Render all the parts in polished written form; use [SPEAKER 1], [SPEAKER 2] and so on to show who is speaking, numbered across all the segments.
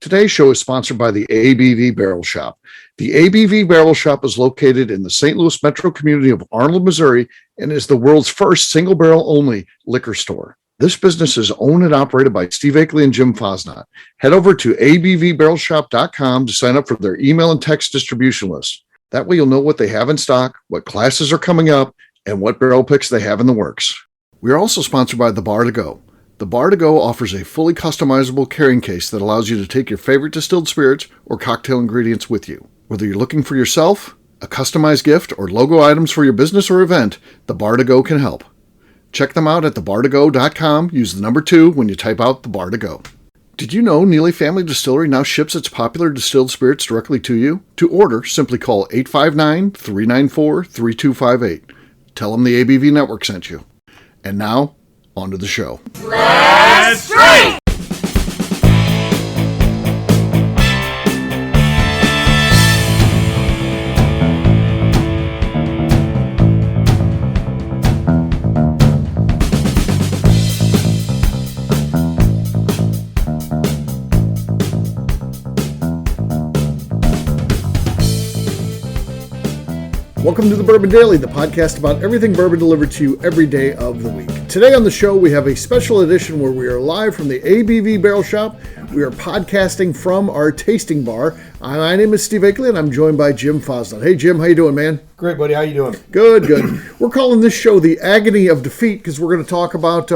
[SPEAKER 1] Today's show is sponsored by the ABV Barrel Shop. The ABV Barrel Shop is located in the St. Louis metro community of Arnold, Missouri, and is the world's first single barrel only liquor store. This business is owned and operated by Steve Akeley and Jim Fosnot. Head over to abvbarrelshop.com to sign up for their email and text distribution list. That way you'll know what they have in stock, what classes are coming up, and what barrel picks they have in the works. We are also sponsored by The Bar to Go. The Bar to Go offers a fully customizable carrying case that allows you to take your favorite distilled spirits or cocktail ingredients with you. Whether you're looking for yourself, a customized gift, or logo items for your business or event, The Bar to Go can help. Check them out at thebar2go.com. Use the number 2 when you type out The Bar to Go. Did you know Neely Family Distillery now ships its popular distilled spirits directly to you? To order, simply call 859-394-3258. Tell them the ABV Network sent you. And now, on to the show.
[SPEAKER 2] Let's drink!
[SPEAKER 1] Welcome to the Bourbon Daily, the podcast about everything bourbon delivered to you every day of the week. Today on the show, we have a special edition where we are live from the ABV Barrel Shop. We are podcasting from our tasting bar. My name is Steve Akeley, and I'm joined by Jim Fosnot. Hey, Jim, how you doing, man?
[SPEAKER 3] Great, buddy. How you doing?
[SPEAKER 1] Good, good. We're calling this show the Agony of Defeat because we're going to talk about,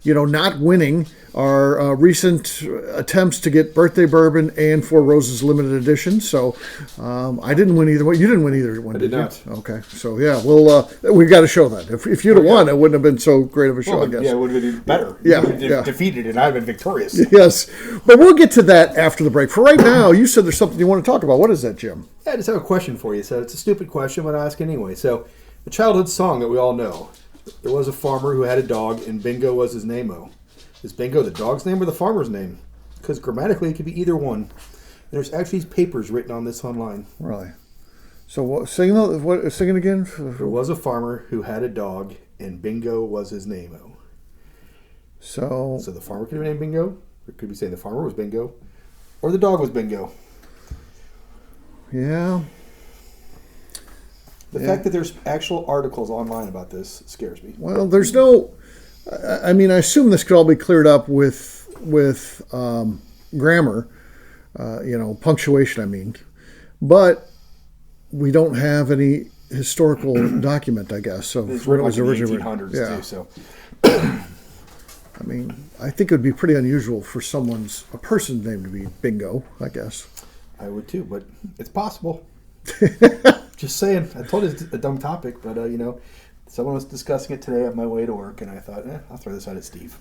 [SPEAKER 1] not winning our recent attempts to get Birthday Bourbon and Four Roses limited edition. So I didn't win either one. You didn't win either one, did you?
[SPEAKER 3] I did not.
[SPEAKER 1] Okay. So, yeah, we've got to show that. If you'd have won, it wouldn't have been so great of a show, I guess.
[SPEAKER 3] Yeah, it would have been better.
[SPEAKER 1] Yeah.
[SPEAKER 3] You would have defeated it, and I'd have been victorious.
[SPEAKER 1] Yes. But we'll get to that after the break. For right now, you said there's something you want to talk about. What is that, Jim?
[SPEAKER 3] Yeah, I just have a question for you. So it's a stupid question, but I'll ask anyway. So the childhood song that we all know. There was a farmer who had a dog, and Bingo was his name-o. Is Bingo the dog's name or the farmer's name? Because grammatically, it could be either one. And there's actually papers written on this online.
[SPEAKER 1] Really? So sing it again?
[SPEAKER 3] There was a farmer who had a dog, and Bingo was his name-o.
[SPEAKER 1] So
[SPEAKER 3] the farmer could be named Bingo, or could be saying the farmer was Bingo, or the dog was Bingo.
[SPEAKER 1] Yeah.
[SPEAKER 3] The fact that there's actual articles online about this scares me.
[SPEAKER 1] Well, there's no... I mean, I assume this could all be cleared up with grammar, punctuation, I mean. But we don't have any historical document, I guess, of
[SPEAKER 3] it's
[SPEAKER 1] what it was
[SPEAKER 3] like
[SPEAKER 1] originally.
[SPEAKER 3] In the 1800s,
[SPEAKER 1] yeah.
[SPEAKER 3] too, so...
[SPEAKER 1] I mean, I think it would be pretty unusual for a person's name to be Bingo, I guess.
[SPEAKER 3] I would too, but it's possible. Just saying. I told you it's a dumb topic, but, someone was discussing it today on my way to work, and I thought, I'll throw this out at Steve.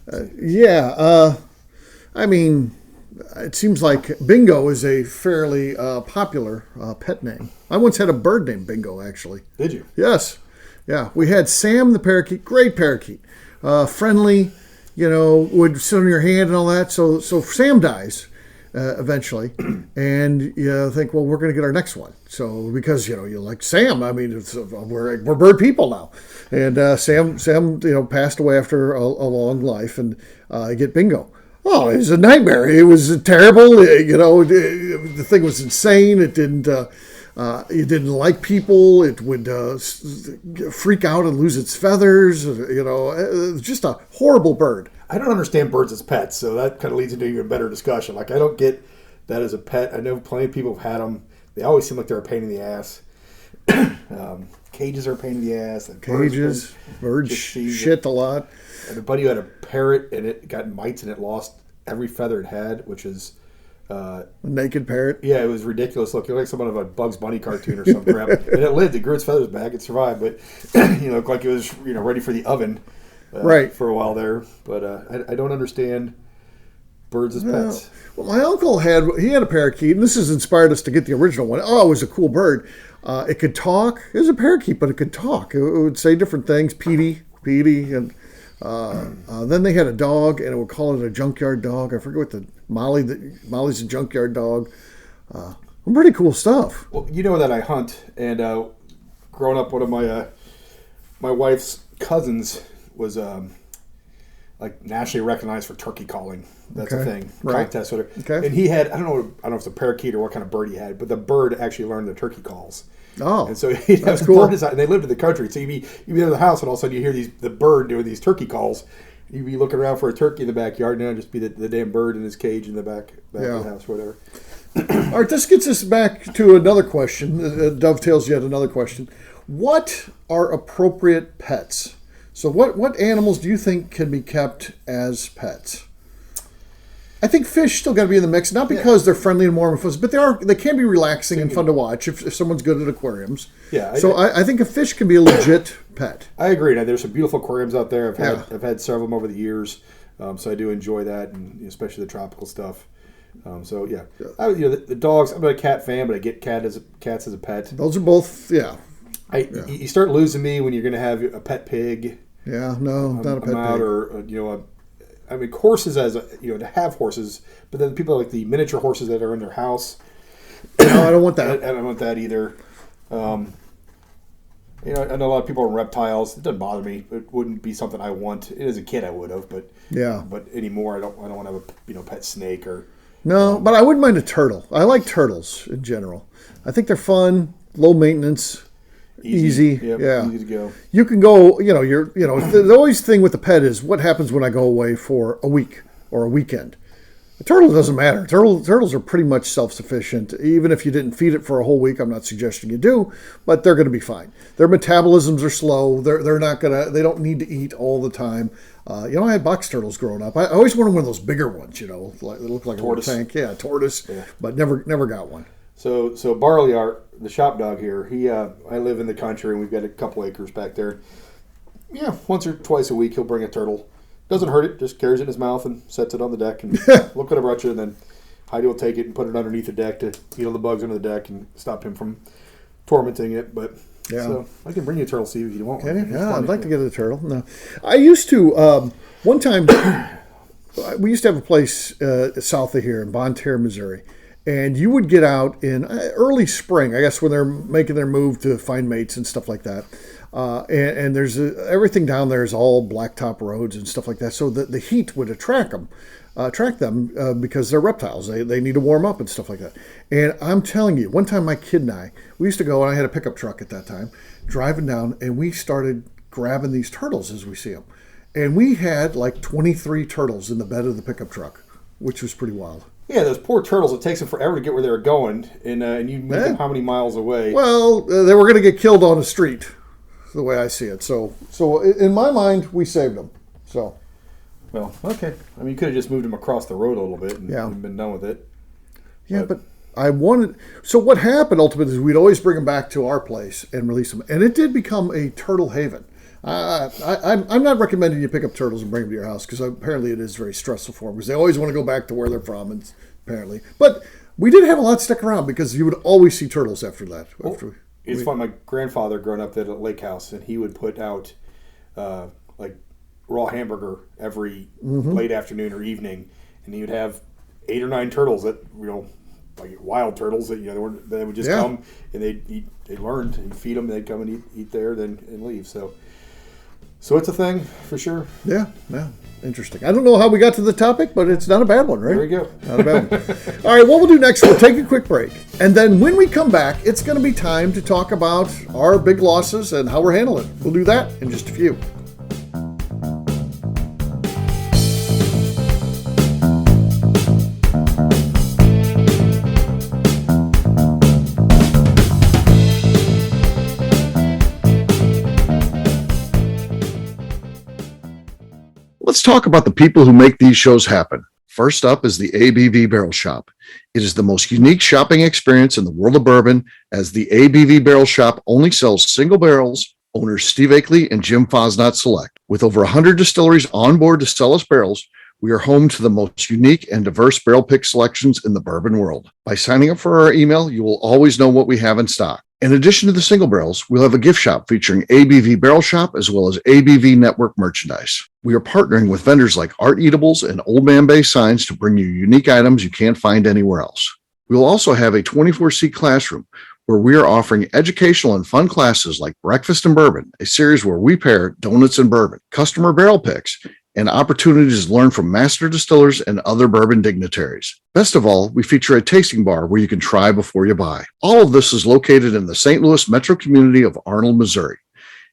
[SPEAKER 1] I mean, it seems like Bingo is a fairly popular pet name. I once had a bird named Bingo, actually.
[SPEAKER 3] Did you?
[SPEAKER 1] Yes. Yeah. We had Sam the parakeet, great parakeet, friendly, would sit on your hand and all that. So Sam dies eventually, and you think, well, we're going to get our next one. So because you like Sam, I mean, we're bird people now, and Sam passed away after a long life, and I get Bingo. Oh, it was a nightmare. It was terrible. The thing was insane. It didn't like people. It would freak out and lose its feathers. Just a horrible bird.
[SPEAKER 3] I don't understand birds as pets, so that kind of leads into even better discussion. Like, I don't get that as a pet. I know plenty of people have had them. They always seem like they're a pain in the ass. Cages are a pain in the ass.
[SPEAKER 1] Birds shit a lot.
[SPEAKER 3] And a buddy who had a parrot, and it got mites, and it lost every feather it had, which is...
[SPEAKER 1] a naked parrot?
[SPEAKER 3] Yeah, it was ridiculous looking, like someone of a Bugs Bunny cartoon or some crap. And it lived. It grew its feathers back. It survived, but it looked like it was ready for the oven
[SPEAKER 1] right.
[SPEAKER 3] for a while there. But I don't understand birds as pets.
[SPEAKER 1] Well, my uncle had a parakeet, and this has inspired us to get the original one. Oh, it was a cool bird. It could talk. It was a parakeet, but it could talk. It would say different things, Petey, and then they had a dog, and it would call it a junkyard dog. I forget what Molly's a junkyard dog. Pretty cool stuff.
[SPEAKER 3] Well, you know that I hunt, and growing up, one of my wife's cousins was like nationally recognized for turkey calling. That's a thing.
[SPEAKER 1] Right.
[SPEAKER 3] Contest, whatever.
[SPEAKER 1] Okay.
[SPEAKER 3] And he had, I don't know if it's a parakeet or what kind of bird he had, but the bird actually learned the turkey calls.
[SPEAKER 1] Oh,
[SPEAKER 3] and so he'd have
[SPEAKER 1] that's cool.
[SPEAKER 3] bird and they lived in the country. So you'd be in the house, and all of a sudden you hear the bird doing these turkey calls. You'd be looking around for a turkey in the backyard, and it'd just be the damn bird in his cage in the back of the house, whatever.
[SPEAKER 1] All right, this gets us back to another question. Dovetails yet another question. What are appropriate pets? So what animals do you think can be kept as pets? I think fish still got to be in the mix, not because they're friendly and warm and fuzzy, but they can be relaxing and fun to watch if someone's good at aquariums.
[SPEAKER 3] Yeah.
[SPEAKER 1] I think a fish can be a legit pet.
[SPEAKER 3] I agree. Now, there's some beautiful aquariums out there. I've had several of them over the years, so I do enjoy that, and especially the tropical stuff. The dogs. I'm not a cat fan, but I get cats as a pet.
[SPEAKER 1] Those are both,
[SPEAKER 3] You start losing me when you're going to have a pet pig.
[SPEAKER 1] Yeah, no, not a pet pig.
[SPEAKER 3] Or horses to have horses, but then people like the miniature horses that are in their house.
[SPEAKER 1] No, I don't want that.
[SPEAKER 3] I don't want that either. I know a lot of people are reptiles. It doesn't bother me. It wouldn't be something I want. As a kid, I would have, but anymore, I don't want to have a pet snake or.
[SPEAKER 1] No, but I wouldn't mind a turtle. I like turtles in general. I think they're fun, low maintenance. Easy.
[SPEAKER 3] Yep,
[SPEAKER 1] yeah.
[SPEAKER 3] Easy to go.
[SPEAKER 1] You can go, the always thing with the pet is what happens when I go away for a week or a weekend. A turtle doesn't matter. Turtles are pretty much self-sufficient. Even if you didn't feed it for a whole week, I'm not suggesting you do, but they're going to be fine. Their metabolisms are slow. They don't need to eat all the time. I had box turtles growing up. I always wanted one of those bigger ones, they look like
[SPEAKER 3] tortoise.
[SPEAKER 1] A little tank. Yeah, tortoise, but never got one.
[SPEAKER 3] So Barley Art, the shop dog here, I live in the country, and we've got a couple acres back there. Yeah, once or twice a week he'll bring a turtle. Doesn't hurt it, just carries it in his mouth and sets it on the deck and look what I brought you. And then Heidi will take it and put it underneath the deck to eat all the bugs under the deck and stop him from tormenting it. But so I can bring you a turtle, Steve, if you want one.
[SPEAKER 1] Yeah, I'd like to get a turtle. No, I used to one time. We used to have a place south of here in Bonne Terre, Missouri. And you would get out in early spring, I guess, when they're making their move to find mates and stuff like that. And there's everything down there is all blacktop roads and stuff like that. So the heat would attract them because they're reptiles. They need to warm up and stuff like that. And I'm telling you, one time my kid and we used to go, and I had a pickup truck at that time, driving down, and we started grabbing these turtles as we see them. And we had like 23 turtles in the bed of the pickup truck, which was pretty wild.
[SPEAKER 3] Yeah, those poor turtles. It takes them forever to get where they were going, and you move them how many miles away?
[SPEAKER 1] Well, they were going to get killed on the street, the way I see it. So in my mind, we saved them. So,
[SPEAKER 3] well, okay. I mean, you could have just moved them across the road a little bit and been done with it.
[SPEAKER 1] Yeah, but I wanted. So what happened ultimately is we'd always bring them back to our place and release them, and it did become a turtle haven. I'm not recommending you pick up turtles and bring them to your house because apparently it is very stressful for them because they always want to go back to where they're from, and apparently. But we did have a lot stick around because you would always see turtles after that.
[SPEAKER 3] It's fun. My grandfather growing up at a lake house, and he would put out like raw hamburger every late afternoon or evening, and he would have 8 or 9 turtles that like wild turtles that they would just come and they'd eat. They learned and feed them. They'd come and eat there, and leave. So it's a thing for sure. Yeah,
[SPEAKER 1] interesting. I don't know how we got to the topic, but it's not a bad one, right?
[SPEAKER 3] There you go.
[SPEAKER 1] Not a bad one. All right, what we'll do next, we'll take a quick break. And then when we come back, it's going to be time to talk about our big losses and how we're handling it. We'll do that in just a few. Let's talk about the people who make these shows happen. First up is the ABV Barrel Shop. It is the most unique shopping experience in the world of bourbon, as the ABV Barrel Shop only sells single barrels. Owners Steve Akeley and Jim Fosnot select. With over 100 distilleries on board to sell us barrels, we are home to the most unique and diverse barrel pick selections in the bourbon world. By signing up for our email, you will always know what we have in stock. In addition to the single barrels, we'll have a gift shop featuring ABV Barrel Shop as well as ABV Network merchandise. We are partnering with vendors like Art Eatables and Old Man Bay Signs to bring you unique items you can't find anywhere else. We will also have a 24-seat classroom where we are offering educational and fun classes like Breakfast and Bourbon, a series where we pair donuts and bourbon, customer barrel picks, and opportunities to learn from master distillers and other bourbon dignitaries. Best of all, we feature a tasting bar where you can try before you buy. All of this is located in the St. Louis metro community of Arnold, Missouri.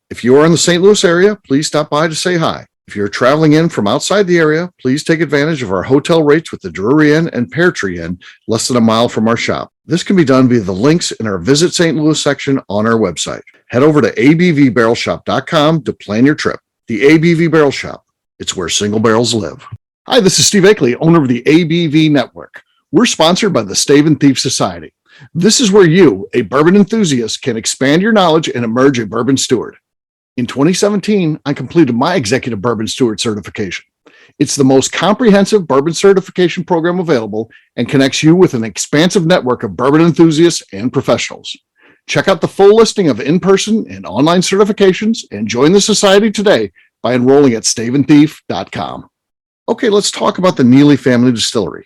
[SPEAKER 1] If you are in the St. Louis area, please stop by to say hi. If you're traveling in from outside the area, please take advantage of our hotel rates with the Drury Inn and Pear Tree Inn, less than a mile from our shop. This can be done via the links in our Visit St. Louis section on our website. Head over to abvbarrelshop.com to plan your trip. The ABV Barrel Shop. It's where single barrels live. Hi, this is Steve Akeley, owner of the ABV Network. We're sponsored by the Stave and Thief Society. This is where you, a bourbon enthusiast, can expand your knowledge and emerge a bourbon steward. In 2017, I completed my Executive Bourbon Steward certification. It's the most comprehensive bourbon certification program available and connects you with an expansive network of bourbon enthusiasts and professionals. Check out the full listing of in-person and online certifications and join the society today by enrolling at staveandthief.com. Okay, let's talk about the Neely Family Distillery.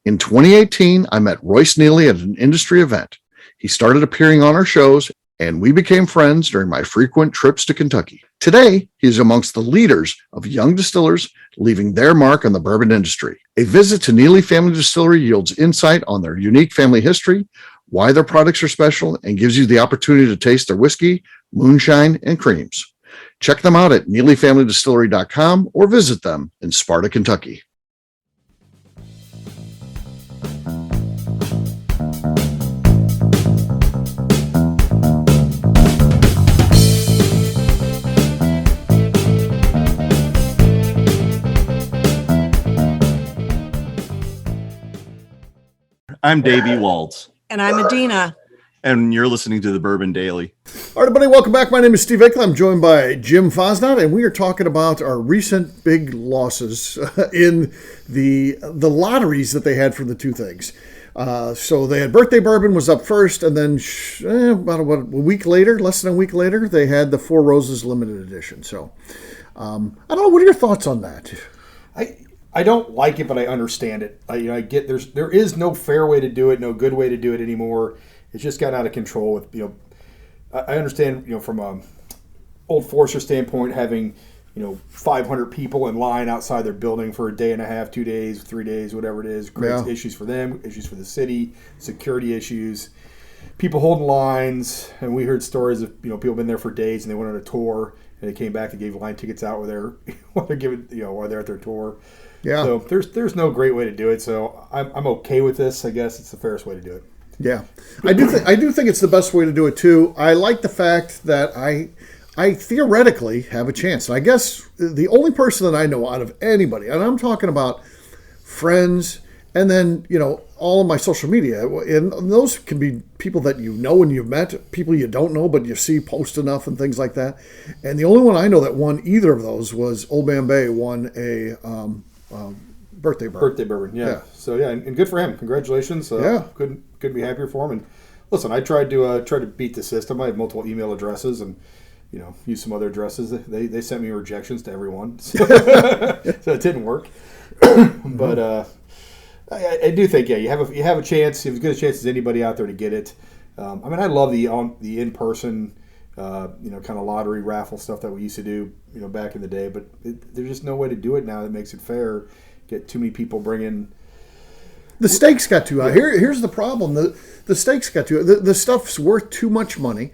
[SPEAKER 1] In 2018, I met Royce Neely at an industry event. He started appearing on our shows, and we became friends during my frequent trips to Kentucky. Today, he is amongst the leaders of young distillers leaving their mark on the bourbon industry. A visit to Neely Family Distillery yields insight on their unique family history, why their products are special, and gives you the opportunity to taste their whiskey, moonshine, and creams. Check them out at NeelyFamilyDistillery.com or visit them in Sparta, Kentucky.
[SPEAKER 4] I'm Davey Waltz.
[SPEAKER 2] And I'm Adina.
[SPEAKER 4] And you're listening to the Bourbon Daily.
[SPEAKER 1] All right, everybody, welcome back. My name is Steve Akeley. I'm joined by Jim Fosnot, and we are talking about our recent big losses in the lotteries that they had for the two things. So they had Birthday Bourbon was up first, and then about a week later, less than a week later, they had the Four Roses limited edition. So I don't know. What are your thoughts on that?
[SPEAKER 3] I don't like it, but I understand it. I get there is no fair way to do it, no good way to do it anymore. It's just gotten out of control. With I understand from a Old Forester standpoint, having 500 people in line outside their building for a day and a half, 2 days, 3 days, whatever it is, creates issues for them, issues for the city, security issues, people holding lines, and we heard stories of people been there for days and they went on a tour and they came back and gave line tickets out while they're giving while they're at their tour. Yeah. So there's no great way to do it. So I'm okay with this. I guess it's the fairest way to do it.
[SPEAKER 1] Yeah, I do think it's the best way to do it too. I like the fact that I theoretically have a chance. And I guess the only person that I know out of anybody, and I'm talking about friends, and then all of my social media, and those can be people that you know and you've met, people you don't know but you see post enough and things like that. And the only one I know that won either of those was Old Man Bay won a Birthday Bourbon.
[SPEAKER 3] Birthday Bourbon, yeah. So and good for him. Congratulations. Couldn't be happier for him. And listen, I tried to beat the system. I have multiple email addresses and use some other addresses. They sent me rejections to everyone, so it didn't work. But I do think you have a chance. You have as good a chance as anybody out there to get it. I love the in person. Kind of lottery raffle stuff that we used to do, back in the day. But there's just no way to do it now that makes it fair. Get too many people bringing.
[SPEAKER 1] The stakes got too high. Here's the problem: the stakes got too. The stuff's worth too much money,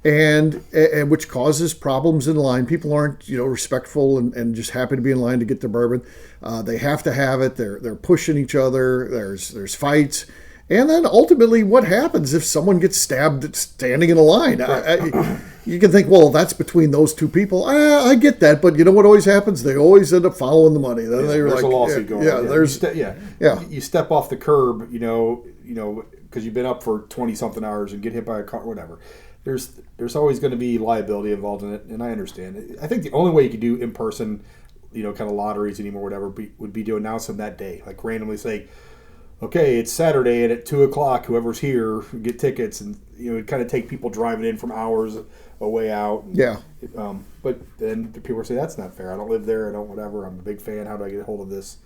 [SPEAKER 1] and which causes problems in line. People aren't respectful and just happy to be in line to get their bourbon. They have to have it. They're pushing each other. There's fights. And then ultimately, what happens if someone gets stabbed standing in a line? You can think, well, that's between those two people. I get that, but you know what always happens? They always end up following the money. Then
[SPEAKER 3] there's a lawsuit going on. You step off the curb, because you've been up for 20-something hours and get hit by a car, whatever. There's always going to be liability involved in it, and I understand. I think the only way you could do in person, kind of lotteries anymore, whatever, would be to announce them that day, like randomly say, okay, it's Saturday, and at 2:00, whoever's here, get tickets, and it kind of take people driving in from hours away out.
[SPEAKER 1] Yeah.
[SPEAKER 3] But then people say that's not fair. I don't live there. I don't whatever. I'm a big fan. How do I get a hold of this?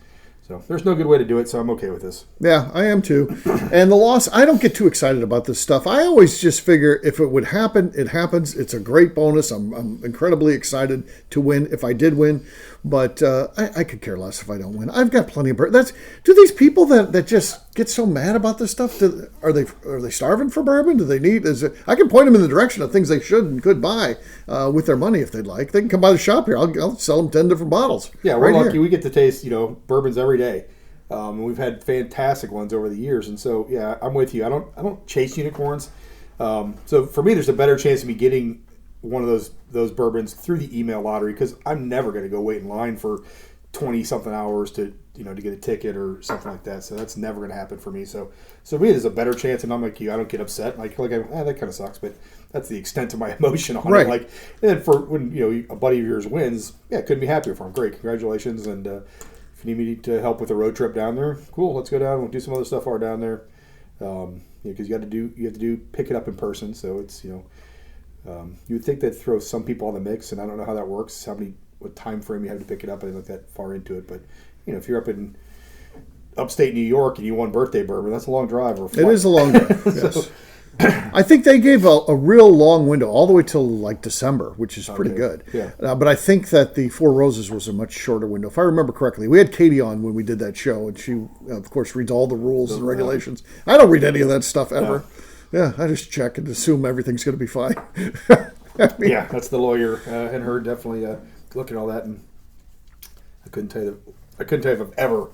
[SPEAKER 3] So there's no good way to do it, so I'm okay with this.
[SPEAKER 1] Yeah, I am too. And the loss, I don't get too excited about this stuff. I always just figure if it would happen, it happens. It's a great bonus. I'm incredibly excited to win if I did win. But I could care less if I don't win. I've got plenty of bourbon. Do these people that just get so mad about this stuff? Are they starving for bourbon? Do they need? I can point them in the direction of things they should and could buy with their money if they'd like. They can come by the shop here. I'll sell them 10 different bottles.
[SPEAKER 3] Yeah, we're
[SPEAKER 1] right
[SPEAKER 3] lucky.
[SPEAKER 1] here.
[SPEAKER 3] We get to taste bourbons every day. We've had fantastic ones over the years, and so yeah, I'm with you. I don't chase unicorns. So for me, there's a better chance of me getting one of those bourbons through the email lottery because I'm never going to go wait in line for 20 something hours to get a ticket or something like that. So that's never going to happen for me. So for me, there's a better chance, and I'm like you. I don't get upset. Like that kind of sucks, but that's the extent of my emotion on
[SPEAKER 1] Right.
[SPEAKER 3] it. Like, and then for when a buddy of yours wins, yeah, couldn't be happier for him. Great, congratulations, and if you need me to help with a road trip down there, cool. Let's go down. We'll do some other stuff while we're down there. Because you have to pick it up in person. So it's you would think that throw some people on the mix, and I don't know how that works. What time frame you have to pick it up? I didn't look that far into it, but if you're up in upstate New York and you won Birthday Bourbon, that's a long drive. Or
[SPEAKER 1] It is a long drive. Yes. I think they gave a real long window all the way till like December, which is pretty good.
[SPEAKER 3] Yeah.
[SPEAKER 1] But I think that the Four Roses was a much shorter window. If I remember correctly, we had Katie on when we did that show, and she, of course, reads all the rules and regulations. I don't read any of that stuff ever. Yeah, I just check and assume everything's going to be fine.
[SPEAKER 3] Yeah, that's the lawyer and her definitely look at all that, and I couldn't tell you if I've ever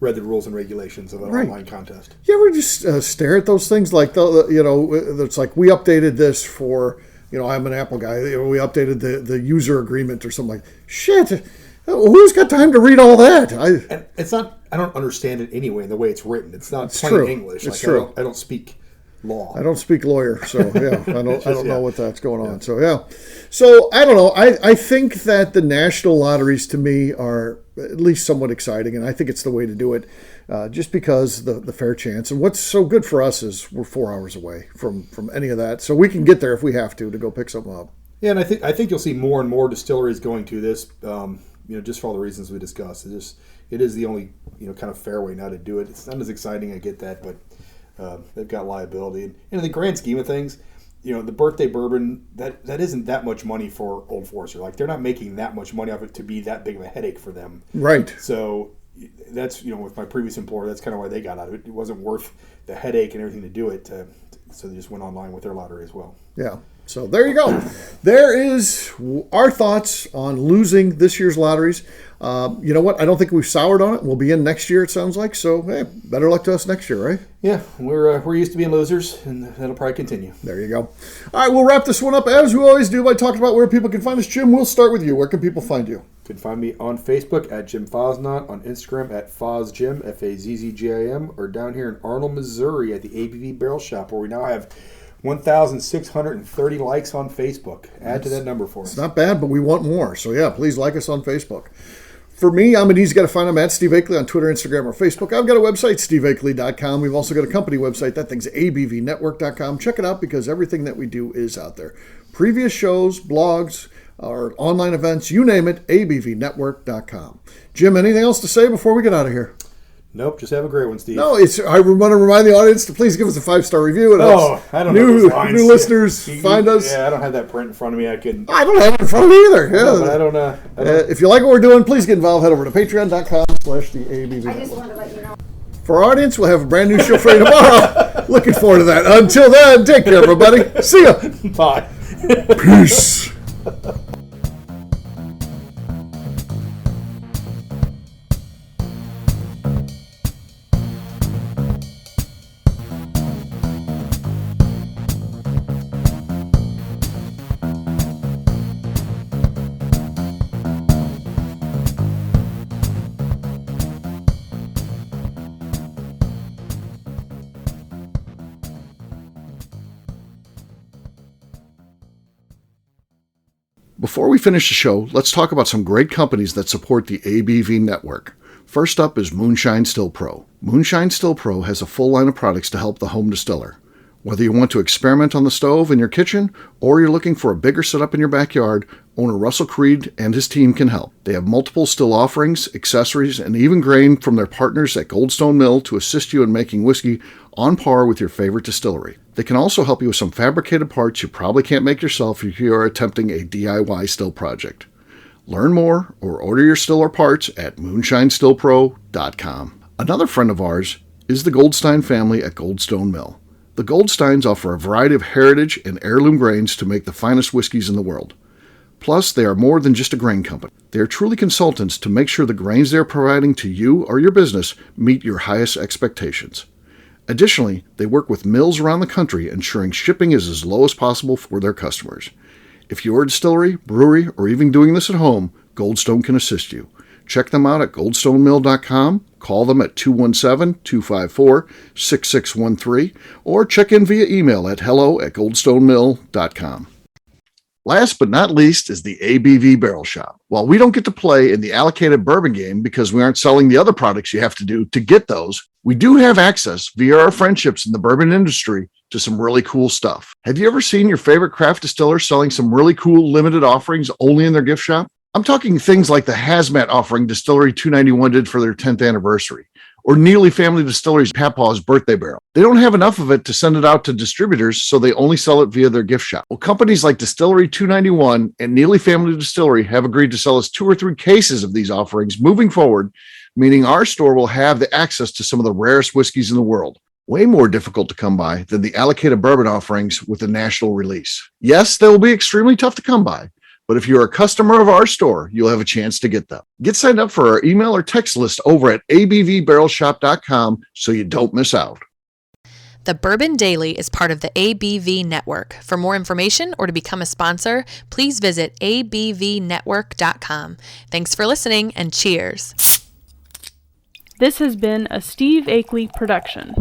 [SPEAKER 3] read the rules and regulations of an online contest.
[SPEAKER 1] You ever just stare at those things like it's like we updated this for I'm an Apple guy. We updated the user agreement or something like shit. Who's got time to read all that?
[SPEAKER 3] And it's not. I don't understand it anyway. The way it's written, it's not plain
[SPEAKER 1] true.
[SPEAKER 3] English.
[SPEAKER 1] It's true.
[SPEAKER 3] I don't speak law.
[SPEAKER 1] I don't speak lawyer, so yeah, I don't know what that's going on. So yeah, so I don't know. I think that the national lotteries to me are at least somewhat exciting, and I think it's the way to do it, just because the fair chance. And what's so good for us is we're 4 hours away from any of that, so we can get there if we have to go pick something up.
[SPEAKER 3] Yeah, and I think you'll see more and more distilleries going to this. Just for all the reasons we discussed. It is the only kind of fair way now to do it. It's not as exciting. I get that, but they've got liability. And in the grand scheme of things, the Birthday Bourbon that isn't that much money for Old Forester. Like they're not making that much money off it to be that big of a headache for them.
[SPEAKER 1] Right.
[SPEAKER 3] So that's with my previous employer, that's kind of why they got out of it. It wasn't worth the headache and everything to do it. So they just went online with their lottery as well.
[SPEAKER 1] Yeah. So there you go. There is our thoughts on losing this year's lotteries. You know what? I don't think we've soured on it. We'll be in next year, it sounds like. So, hey, better luck to us next year, right?
[SPEAKER 3] Yeah, we're used to being losers, and that'll probably continue.
[SPEAKER 1] There you go. All right, we'll wrap this one up as we always do by talking about where people can find us. Jim, we'll start with you. Where can people find you?
[SPEAKER 3] You can find me on Facebook at Jim Fosnot, on Instagram at FozJim, FAZZGIM, or down here in Arnold, Missouri at the ABV Barrel Shop, where we now have 1,630 likes on Facebook. Add to that number for us.
[SPEAKER 1] It's not bad, but we want more. So, yeah, please like us on Facebook. For me, I'm an easy guy to find. I'm at Steve Akeley on Twitter, Instagram, or Facebook. I've got a website, steveakeley.com. We've also got a company website. That thing's abvnetwork.com. Check it out because everything that we do is out there. Previous shows, blogs, or online events, you name it, abvnetwork.com. Jim, anything else to say before we get out of here?
[SPEAKER 3] Nope, just have a great one, Steve.
[SPEAKER 1] No, I want to remind the audience to please give us a 5-star review. It helps
[SPEAKER 3] I don't know those lines.
[SPEAKER 1] New listeners find us.
[SPEAKER 3] Yeah, I don't have that print in front of me. I
[SPEAKER 1] don't have it in front of me either. Yeah.
[SPEAKER 3] No, but I don't.
[SPEAKER 1] If you like what we're doing, please get involved. Head over to patreon.com/theABV.
[SPEAKER 2] I just wanted to let you know.
[SPEAKER 1] For our audience, we'll have a brand new show for you tomorrow. Looking forward to that. Until then, take care, everybody. See ya.
[SPEAKER 3] Bye.
[SPEAKER 1] Peace. Before we finish the show, let's talk about some great companies that support the ABV network. First up is Moonshine Still Pro. Moonshine Still Pro has a full line of products to help the home distiller. Whether you want to experiment on the stove in your kitchen or you're looking for a bigger setup in your backyard, owner Russell Creed and his team can help. They have multiple still offerings, accessories, and even grain from their partners at Goldstone Mill to assist you in making whiskey on par with your favorite distillery. They can also help you with some fabricated parts you probably can't make yourself if you are attempting a DIY still project. Learn more or order your still or parts at moonshinestillpro.com. Another friend of ours is the Goldstein family at Goldstone Mill. The Goldsteins offer a variety of heritage and heirloom grains to make the finest whiskeys in the world. Plus, they are more than just a grain company. They are truly consultants to make sure the grains they are providing to you or your business meet your highest expectations. Additionally, they work with mills around the country, ensuring shipping is as low as possible for their customers. If you're a distillery, brewery, or even doing this at home, Goldstone can assist you. Check them out at goldstonemill.com, call them at 217-254-6613, or check in via email at hello@goldstonemill.com. Last but not least is the ABV Barrel Shop. While we don't get to play in the allocated bourbon game because we aren't selling the other products you have to do to get those, we do have access via our friendships in the bourbon industry to some really cool stuff. Have you ever seen your favorite craft distiller selling some really cool limited offerings only in their gift shop? I'm talking things like the Hazmat offering Distillery 291 did for their 10th anniversary, or Neely Family Distillery's Papaw's Birthday Barrel. They don't have enough of it to send it out to distributors, so they only sell it via their gift shop. Well, companies like Distillery 291 and Neely Family Distillery have agreed to sell us 2 or 3 cases of these offerings moving forward, meaning our store will have the access to some of the rarest whiskeys in the world. Way more difficult to come by than the allocated bourbon offerings with the national release. Yes, they will be extremely tough to come by, but if you're a customer of our store, you'll have a chance to get them. Get signed up for our email or text list over at abvbarrelshop.com so you don't miss out.
[SPEAKER 2] The Bourbon Daily is part of the ABV Network. For more information or to become a sponsor, please visit abvnetwork.com. Thanks for listening and cheers.
[SPEAKER 5] This has been a Steve Akeley production.